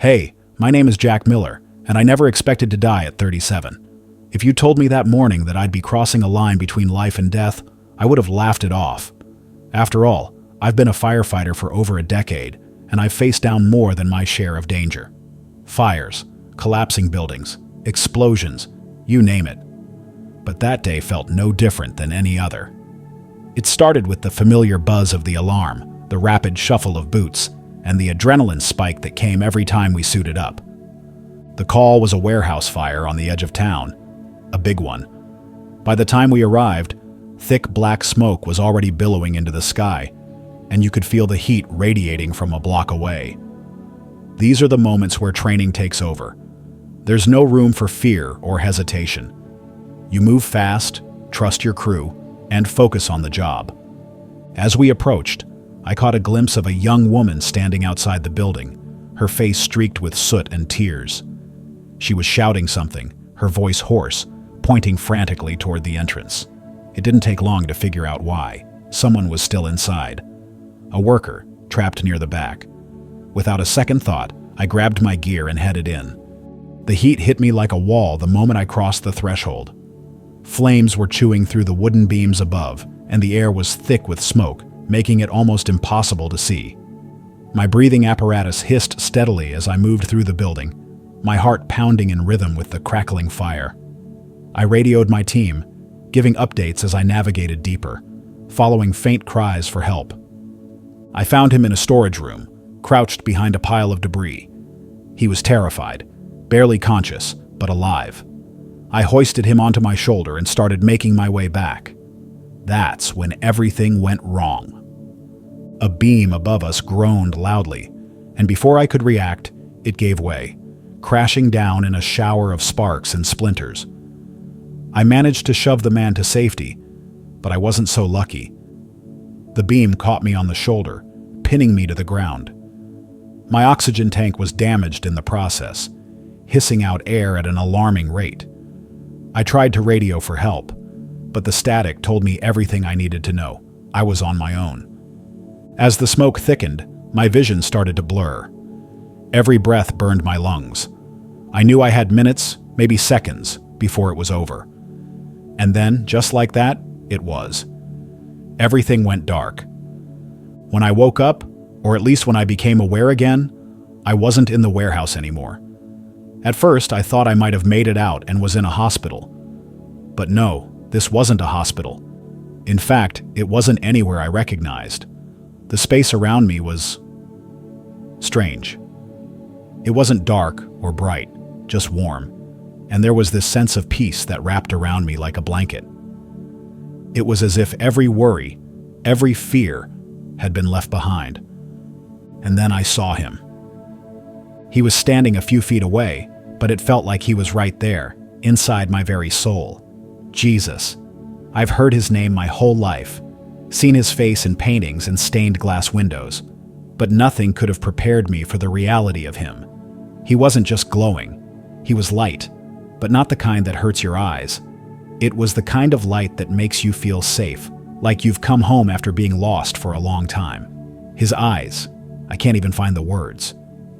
Hey, my name is Jack Miller, and I never expected to die at 37. If you told me that morning that I'd be crossing a line between life and death, I would have laughed it off. After all, I've been a firefighter for over a decade, and I've faced down more than my share of danger. Fires, collapsing buildings, explosions, you name it. But that day felt no different than any other. It started with the familiar buzz of the alarm, the rapid shuffle of boots, and the adrenaline spike that came every time we suited up. The call was a warehouse fire on the edge of town, a big one. By the time we arrived, thick black smoke was already billowing into the sky, and you could feel the heat radiating from a block away. These are the moments where training takes over. There's no room for fear or hesitation. You move fast, trust your crew, and focus on the job. As we approached, I caught a glimpse of a young woman standing outside the building, her face streaked with soot and tears. She was shouting something, her voice hoarse, pointing frantically toward the entrance. It didn't take long to figure out why. Someone was still inside. A worker, trapped near the back. Without a second thought, I grabbed my gear and headed in. The heat hit me like a wall the moment I crossed the threshold. Flames were chewing through the wooden beams above, and the air was thick with smoke, making it almost impossible to see. My breathing apparatus hissed steadily as I moved through the building, my heart pounding in rhythm with the crackling fire. I radioed my team, giving updates as I navigated deeper, following faint cries for help. I found him in a storage room, crouched behind a pile of debris. He was terrified, barely conscious, but alive. I hoisted him onto my shoulder and started making my way back. That's when everything went wrong. A beam above us groaned loudly, and before I could react, it gave way, crashing down in a shower of sparks and splinters. I managed to shove the man to safety, but I wasn't so lucky. The beam caught me on the shoulder, pinning me to the ground. My oxygen tank was damaged in the process, hissing out air at an alarming rate. I tried to radio for help, but the static told me everything I needed to know. I was on my own. As the smoke thickened, my vision started to blur. Every breath burned my lungs. I knew I had minutes, maybe seconds, before it was over. And then, just like that, it was. Everything went dark. When I woke up, or at least when I became aware again, I wasn't in the warehouse anymore. At first, I thought I might have made it out and was in a hospital. But no, this wasn't a hospital. In fact, it wasn't anywhere I recognized. The space around me was strange. It wasn't dark or bright, just warm, and there was this sense of peace that wrapped around me like a blanket. It was as if every worry, every fear had been left behind. And then I saw him. He was standing a few feet away, but it felt like he was right there, inside my very soul. Jesus. I've heard his name my whole life, seen his face in paintings and stained glass windows, but nothing could have prepared me for the reality of him. He wasn't just glowing. He was light, but not the kind that hurts your eyes. It was the kind of light that makes you feel safe, like you've come home after being lost for a long time. His eyes, I can't even find the words.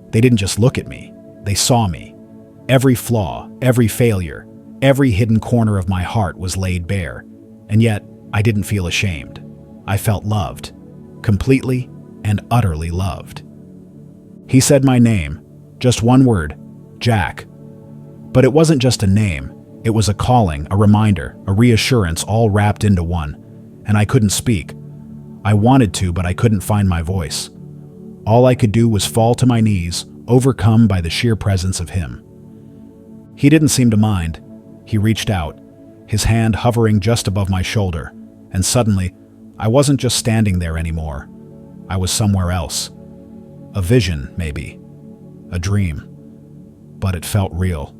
They didn't just look at me, they saw me. Every flaw, every failure, every hidden corner of my heart was laid bare, and yet I didn't feel ashamed. I felt loved, completely and utterly loved. He said my name, just one word, Jack. But it wasn't just a name, it was a calling, a reminder, a reassurance all wrapped into one, and I couldn't speak. I wanted to, but I couldn't find my voice. All I could do was fall to my knees, overcome by the sheer presence of him. He didn't seem to mind. He reached out, his hand hovering just above my shoulder, and suddenly, I wasn't just standing there anymore. I was somewhere else. A vision, maybe. A dream. But it felt real.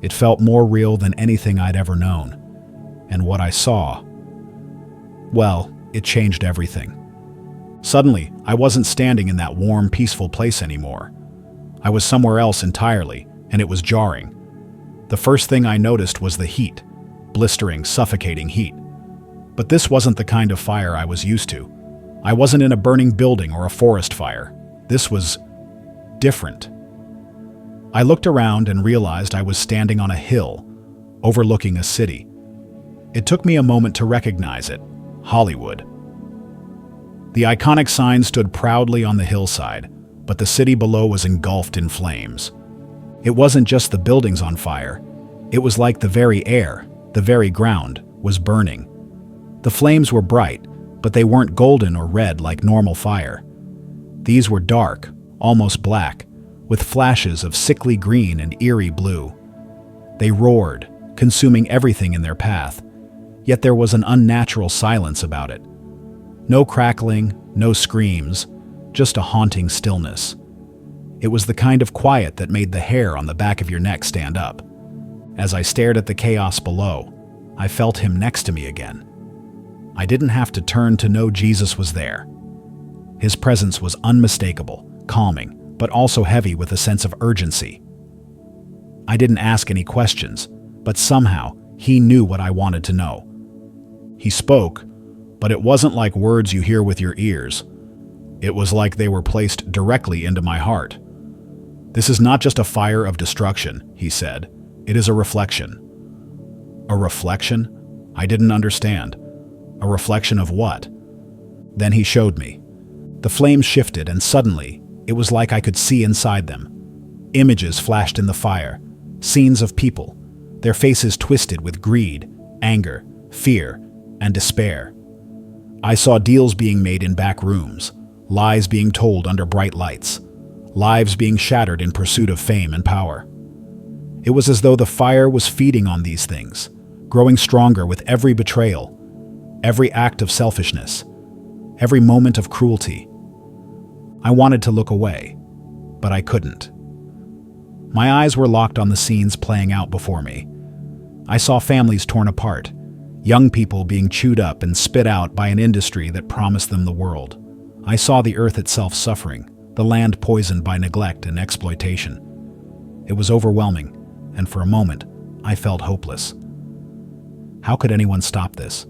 It felt more real than anything I'd ever known. And what I saw, well, it changed everything. Suddenly, I wasn't standing in that warm, peaceful place anymore. I was somewhere else entirely, and it was jarring. The first thing I noticed was the heat, blistering, suffocating heat. But this wasn't the kind of fire I was used to. I wasn't in a burning building or a forest fire. This was different. I looked around and realized I was standing on a hill, overlooking a city. It took me a moment to recognize it: Hollywood. The iconic sign stood proudly on the hillside, but the city below was engulfed in flames. It wasn't just the buildings on fire. It was like the very air, the very ground, was burning. The flames were bright, but they weren't golden or red like normal fire. These were dark, almost black, with flashes of sickly green and eerie blue. They roared, consuming everything in their path, yet there was an unnatural silence about it. No crackling, no screams, just a haunting stillness. It was the kind of quiet that made the hair on the back of your neck stand up. As I stared at the chaos below, I felt him next to me again. I didn't have to turn to know Jesus was there. His presence was unmistakable, calming, but also heavy with a sense of urgency. I didn't ask any questions, but somehow he knew what I wanted to know. He spoke, but it wasn't like words you hear with your ears. It was like they were placed directly into my heart. "This is not just a fire of destruction," he said. "It is a reflection." A reflection? I didn't understand. A reflection of what? Then he showed me. The flames shifted, and suddenly, it was like I could see inside them. Images flashed in the fire, scenes of people, their faces twisted with greed, anger, fear, and despair. I saw deals being made in back rooms, lies being told under bright lights, lives being shattered in pursuit of fame and power. It was as though the fire was feeding on these things, growing stronger with every betrayal, every act of selfishness, every moment of cruelty. I wanted to look away, but I couldn't. My eyes were locked on the scenes playing out before me. I saw families torn apart, young people being chewed up and spit out by an industry that promised them the world. I saw the earth itself suffering, the land poisoned by neglect and exploitation. It was overwhelming, and for a moment, I felt hopeless. How could anyone stop this?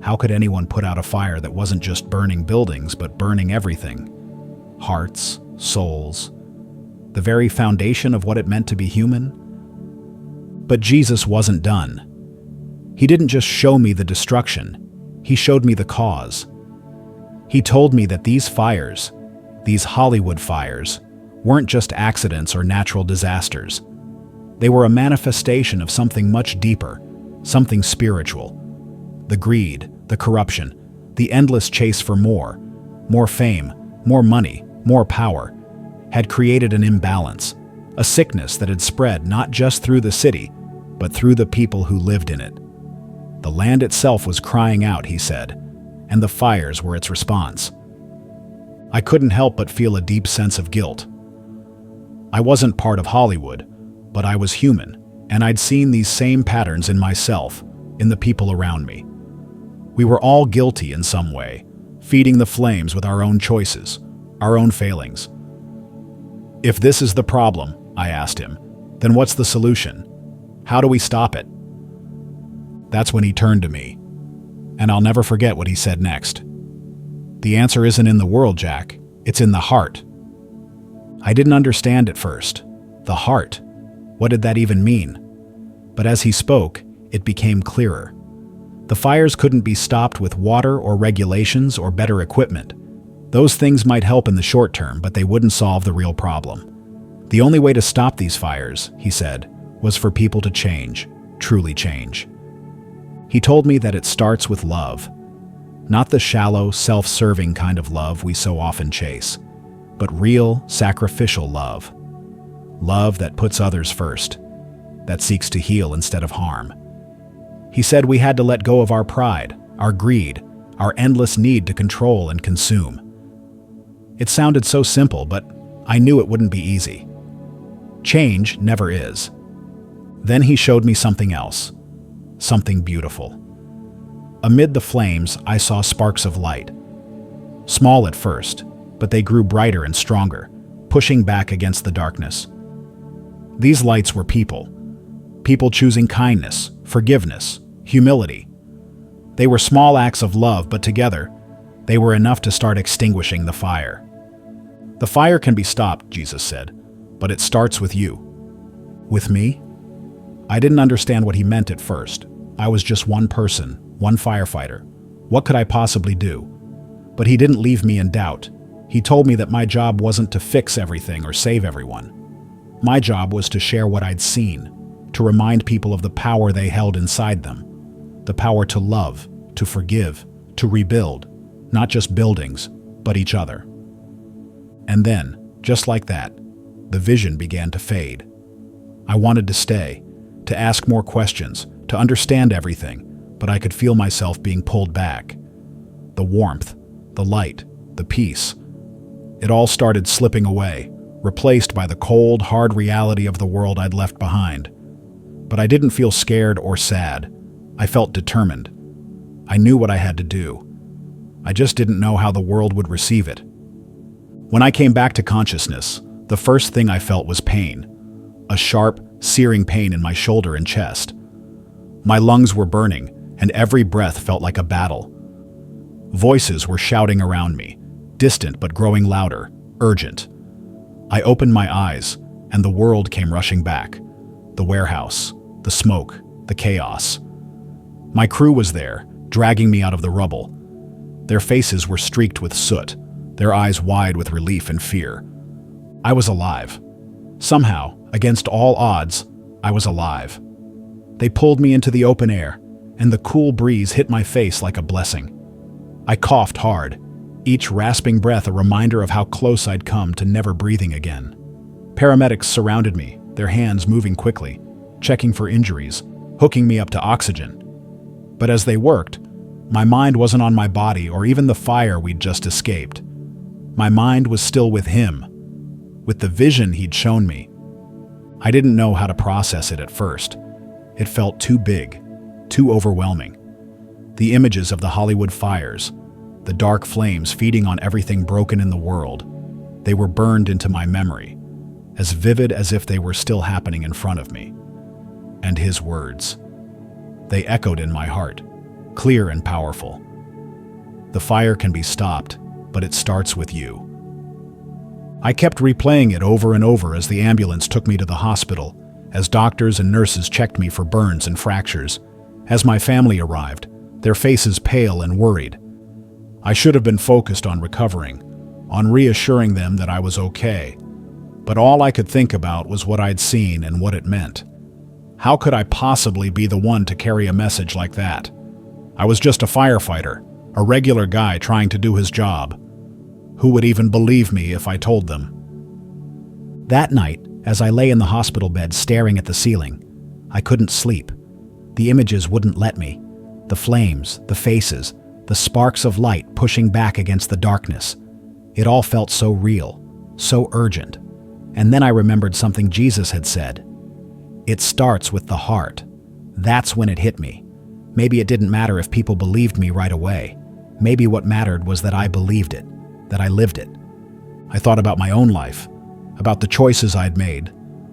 How could anyone put out a fire that wasn't just burning buildings, but burning everything? Hearts, souls, the very foundation of what it meant to be human? But Jesus wasn't done. He didn't just show me the destruction, he showed me the cause. He told me that these fires, these Hollywood fires, weren't just accidents or natural disasters. They were a manifestation of something much deeper, something spiritual. The greed, the corruption, the endless chase for more fame, more money, more power, had created an imbalance, a sickness that had spread not just through the city, but through the people who lived in it. The land itself was crying out, he said, and the fires were its response. I couldn't help but feel a deep sense of guilt. I wasn't part of Hollywood, but I was human, and I'd seen these same patterns in myself, in the people around me. We were all guilty in some way, feeding the flames with our own choices, our own failings. "If this is the problem," I asked him, "then what's the solution? How do we stop it?" That's when he turned to me, and I'll never forget what he said next. "The answer isn't in the world, Jack. It's in the heart." I didn't understand at first. The heart. What did that even mean? But as he spoke, it became clearer. The fires couldn't be stopped with water or regulations or better equipment. Those things might help in the short term, but they wouldn't solve the real problem. The only way to stop these fires, he said, was for people to change, truly change. He told me that it starts with love. Not the shallow, self-serving kind of love we so often chase, but real, sacrificial love. Love that puts others first, that seeks to heal instead of harm. He said we had to let go of our pride, our greed, our endless need to control and consume. It sounded so simple, but I knew it wouldn't be easy. Change never is. Then he showed me something else, something beautiful. Amid the flames, I saw sparks of light. Small at first, but they grew brighter and stronger, pushing back against the darkness. These lights were people. People choosing kindness, forgiveness, humility. They were small acts of love, but together, they were enough to start extinguishing the fire. "The fire can be stopped," Jesus said, "but it starts with you. With me? I didn't understand what he meant at first. I was just one person, one firefighter. What could I possibly do? But he didn't leave me in doubt. He told me that my job wasn't to fix everything or save everyone. My job was to share what I'd seen, to remind people of the power they held inside them, the power to love, to forgive, to rebuild, not just buildings, but each other. And then, just like that, the vision began to fade. I wanted to stay, to ask more questions, to understand everything, but I could feel myself being pulled back. The warmth, the light, the peace. It all started slipping away, replaced by the cold, hard reality of the world I'd left behind. But I didn't feel scared or sad. I felt determined. I knew what I had to do. I just didn't know how the world would receive it. When I came back to consciousness, the first thing I felt was pain. A sharp, searing pain in my shoulder and chest. My lungs were burning, and every breath felt like a battle. Voices were shouting around me, distant but growing louder, urgent. I opened my eyes, and the world came rushing back. The warehouse, the smoke, the chaos. My crew was there, dragging me out of the rubble. Their faces were streaked with soot, their eyes wide with relief and fear. I was alive. Somehow, against all odds, I was alive. They pulled me into the open air, and the cool breeze hit my face like a blessing. I coughed hard, each rasping breath a reminder of how close I'd come to never breathing again. Paramedics surrounded me, their hands moving quickly, checking for injuries, hooking me up to oxygen. But as they worked, my mind wasn't on my body or even the fire we'd just escaped. My mind was still with him, with the vision he'd shown me. I didn't know how to process it at first. It felt too big, too overwhelming. The images of the Hollywood fires, the dark flames feeding on everything broken in the world, they were burned into my memory, as vivid as if they were still happening in front of me. And his words. They echoed in my heart, clear and powerful. The fire can be stopped, but it starts with you. I kept replaying it over and over as the ambulance took me to the hospital, as doctors and nurses checked me for burns and fractures. As my family arrived, their faces pale and worried. I should have been focused on recovering, on reassuring them that I was okay. But all I could think about was what I'd seen and what it meant. How could I possibly be the one to carry a message like that? I was just a firefighter, a regular guy trying to do his job. Who would even believe me if I told them? That night, as I lay in the hospital bed staring at the ceiling, I couldn't sleep. The images wouldn't let me. The flames, the faces, the sparks of light pushing back against the darkness. It all felt so real, so urgent. And then I remembered something Jesus had said. It starts with the heart. That's when it hit me. Maybe it didn't matter if people believed me right away. Maybe what mattered was that I believed it, that I lived it. I thought about my own life, about the choices I'd made,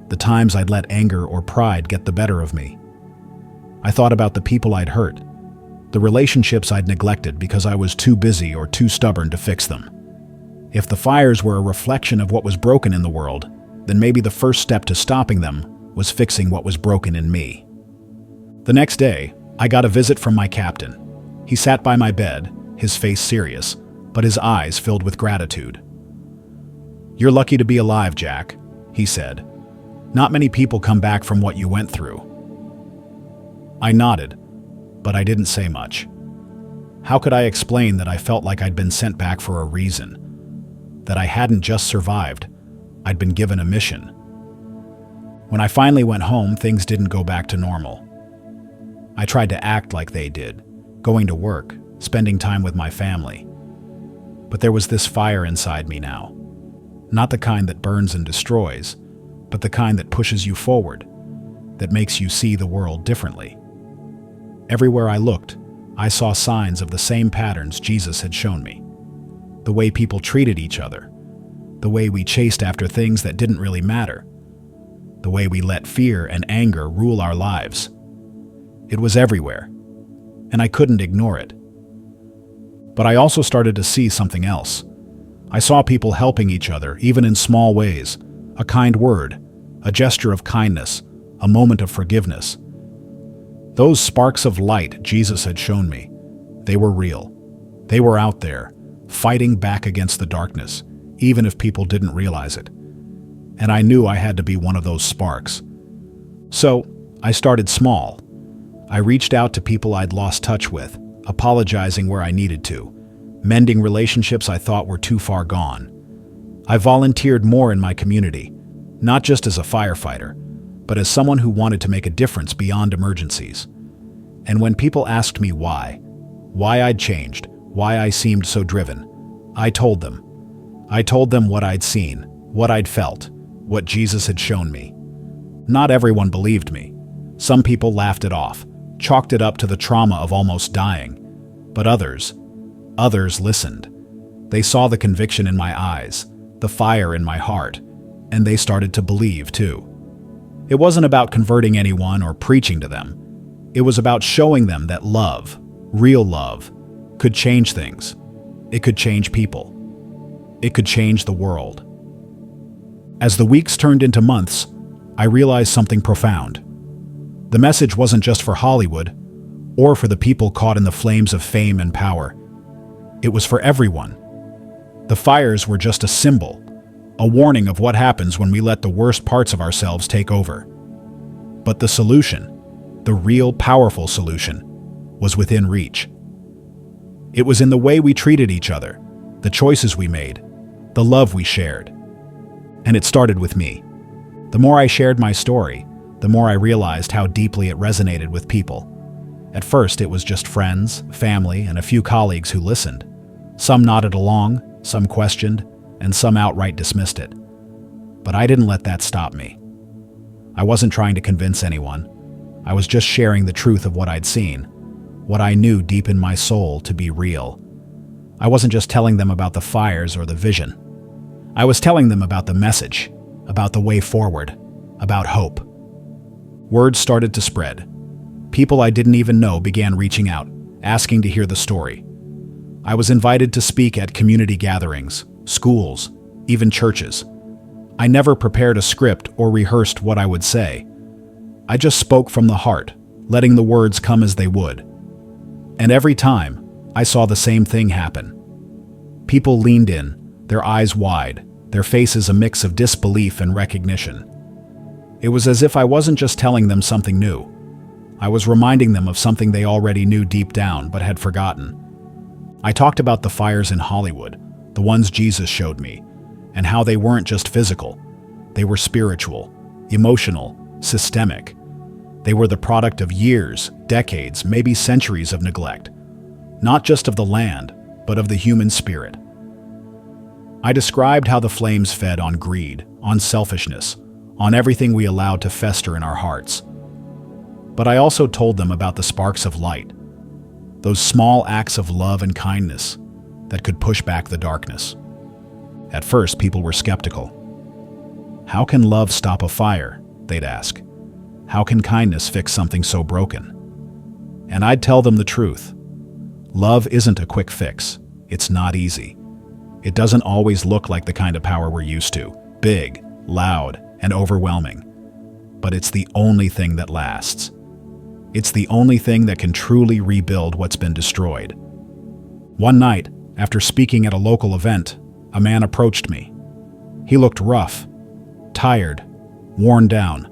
the times I'd let anger or pride get the better of me. I thought about the people I'd hurt, the relationships I'd neglected because I was too busy or too stubborn to fix them. If the fires were a reflection of what was broken in the world, then maybe the first step to stopping them was fixing what was broken in me. The next day, I got a visit from my captain. He sat by my bed, his face serious, but his eyes filled with gratitude. "You're lucky to be alive, Jack," he said. "Not many people come back from what you went through." I nodded, but I didn't say much. How could I explain that I felt like I'd been sent back for a reason? That I hadn't just survived, I'd been given a mission. When I finally went home, things didn't go back to normal. I tried to act like they did, going to work, spending time with my family. But there was this fire inside me now. Not the kind that burns and destroys, but the kind that pushes you forward, that makes you see the world differently. Everywhere I looked, I saw signs of the same patterns Jesus had shown me. The way people treated each other, the way we chased after things that didn't really matter, the way we let fear and anger rule our lives. It was everywhere, and I couldn't ignore it. But I also started to see something else. I saw people helping each other, even in small ways. A kind word, a gesture of kindness, a moment of forgiveness. Those sparks of light Jesus had shown me, they were real. They were out there, fighting back against the darkness, even if people didn't realize it. And I knew I had to be one of those sparks. So, I started small. I reached out to people I'd lost touch with, apologizing where I needed to, mending relationships I thought were too far gone. I volunteered more in my community, not just as a firefighter, but as someone who wanted to make a difference beyond emergencies. And when people asked me why I'd changed, why I seemed so driven, I told them. I told them what I'd seen, what I'd felt, what Jesus had shown me. Not everyone believed me. Some people laughed it off, chalked it up to the trauma of almost dying. But others listened. They saw the conviction in my eyes, the fire in my heart, and they started to believe too. It wasn't about converting anyone or preaching to them. It was about showing them that love, real love, could change things. It could change people. It could change the world. As the weeks turned into months, I realized something profound. The message wasn't just for Hollywood, or for the people caught in the flames of fame and power. It was for everyone. The fires were just a symbol, a warning of what happens when we let the worst parts of ourselves take over. But the solution, the real powerful solution, was within reach. It was in the way we treated each other, the choices we made, the love we shared. And it started with me. The more I shared my story, the more I realized how deeply it resonated with people. At first, it was just friends, family, and a few colleagues who listened. Some nodded along, some questioned, and some outright dismissed it. But I didn't let that stop me. I wasn't trying to convince anyone. I was just sharing the truth of what I'd seen, what I knew deep in my soul to be real. I wasn't just telling them about the fires or the vision. I was telling them about the message, about the way forward, about hope. Word started to spread. People I didn't even know began reaching out, asking to hear the story. I was invited to speak at community gatherings, schools, even churches. I never prepared a script or rehearsed what I would say. I just spoke from the heart, letting the words come as they would. And every time, I saw the same thing happen. People leaned in, their eyes wide, their faces a mix of disbelief and recognition. It was as if I wasn't just telling them something new. I was reminding them of something they already knew deep down but had forgotten. I talked about the fires in Hollywood, the ones Jesus showed me, and how they weren't just physical. They were spiritual, emotional, systemic. They were the product of years, decades, maybe centuries of neglect, not just of the land, but of the human spirit. I described how the flames fed on greed, on selfishness, on everything we allowed to fester in our hearts. But I also told them about the sparks of light, those small acts of love and kindness that could push back the darkness. At first, people were skeptical. How can love stop a fire? They'd ask. How can kindness fix something so broken? And I'd tell them the truth. Love isn't a quick fix. It's not easy. It doesn't always look like the kind of power we're used to, big, loud, and overwhelming. But it's the only thing that lasts. It's the only thing that can truly rebuild what's been destroyed. One night, after speaking at a local event, a man approached me. He looked rough, tired, worn down,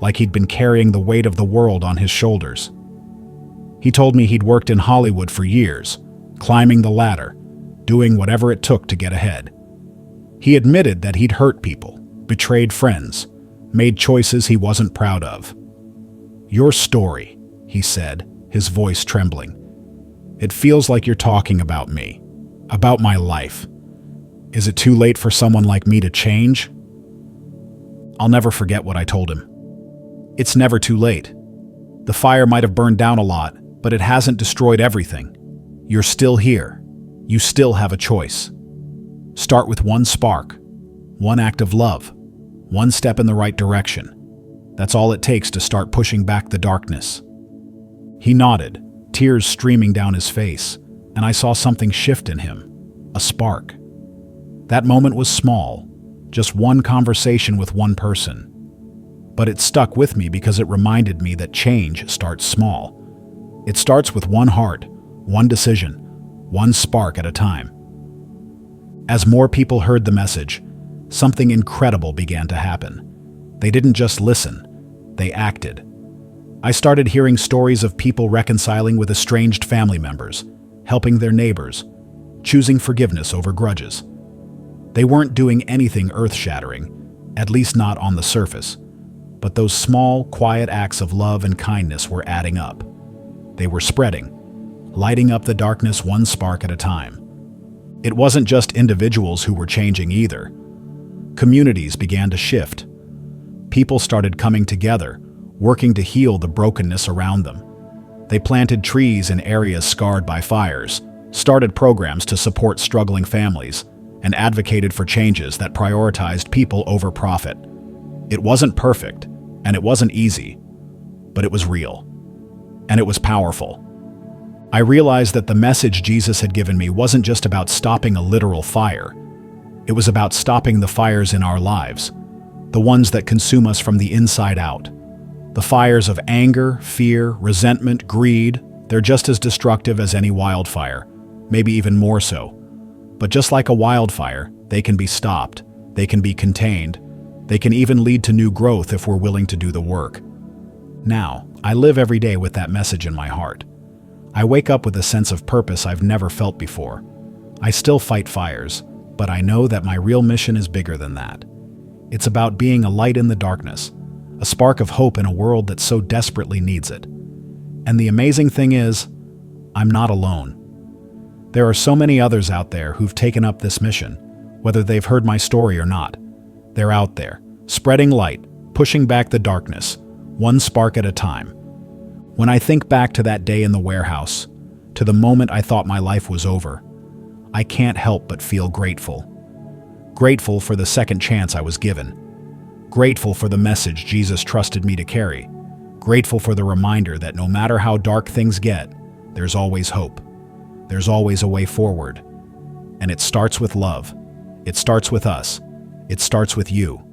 like he'd been carrying the weight of the world on his shoulders. He told me he'd worked in Hollywood for years, climbing the ladder, doing whatever it took to get ahead. He admitted that he'd hurt people, betrayed friends, made choices he wasn't proud of. "Your story," he said, his voice trembling. "It feels like you're talking about me, about my life. Is it too late for someone like me to change?" I'll never forget what I told him. It's never too late. The fire might have burned down a lot, but it hasn't destroyed everything. You're still here. You still have a choice. Start with one spark, one act of love, one step in the right direction. That's all it takes to start pushing back the darkness. He nodded, tears streaming down his face, and I saw something shift in him, a spark. That moment was small, just one conversation with one person. But it stuck with me because it reminded me that change starts small. It starts with one heart, one decision, one spark at a time. As more people heard the message, something incredible began to happen. They didn't just listen, they acted. I started hearing stories of people reconciling with estranged family members, helping their neighbors, choosing forgiveness over grudges. They weren't doing anything earth-shattering, at least not on the surface, but those small, quiet acts of love and kindness were adding up. They were spreading, lighting up the darkness one spark at a time. It wasn't just individuals who were changing either. Communities began to shift. People started coming together, working to heal the brokenness around them. They planted trees in areas scarred by fires, started programs to support struggling families, and advocated for changes that prioritized people over profit. It wasn't perfect, and it wasn't easy, but it was real. And it was powerful. I realized that the message Jesus had given me wasn't just about stopping a literal fire. It was about stopping the fires in our lives, the ones that consume us from the inside out. The fires of anger, fear, resentment, greed, they're just as destructive as any wildfire, maybe even more so. But just like a wildfire, they can be stopped, they can be contained, they can even lead to new growth if we're willing to do the work. Now, I live every day with that message in my heart. I wake up with a sense of purpose I've never felt before. I still fight fires, but I know that my real mission is bigger than that. It's about being a light in the darkness, a spark of hope in a world that so desperately needs it. And the amazing thing is, I'm not alone. There are so many others out there who've taken up this mission, whether they've heard my story or not. They're out there, spreading light, pushing back the darkness, one spark at a time. When I think back to that day in the warehouse, to the moment I thought my life was over, I can't help but feel grateful. Grateful for the second chance I was given. Grateful for the message Jesus trusted me to carry. Grateful for the reminder that no matter how dark things get, there's always hope. There's always a way forward. And it starts with love. It starts with us. It starts with you.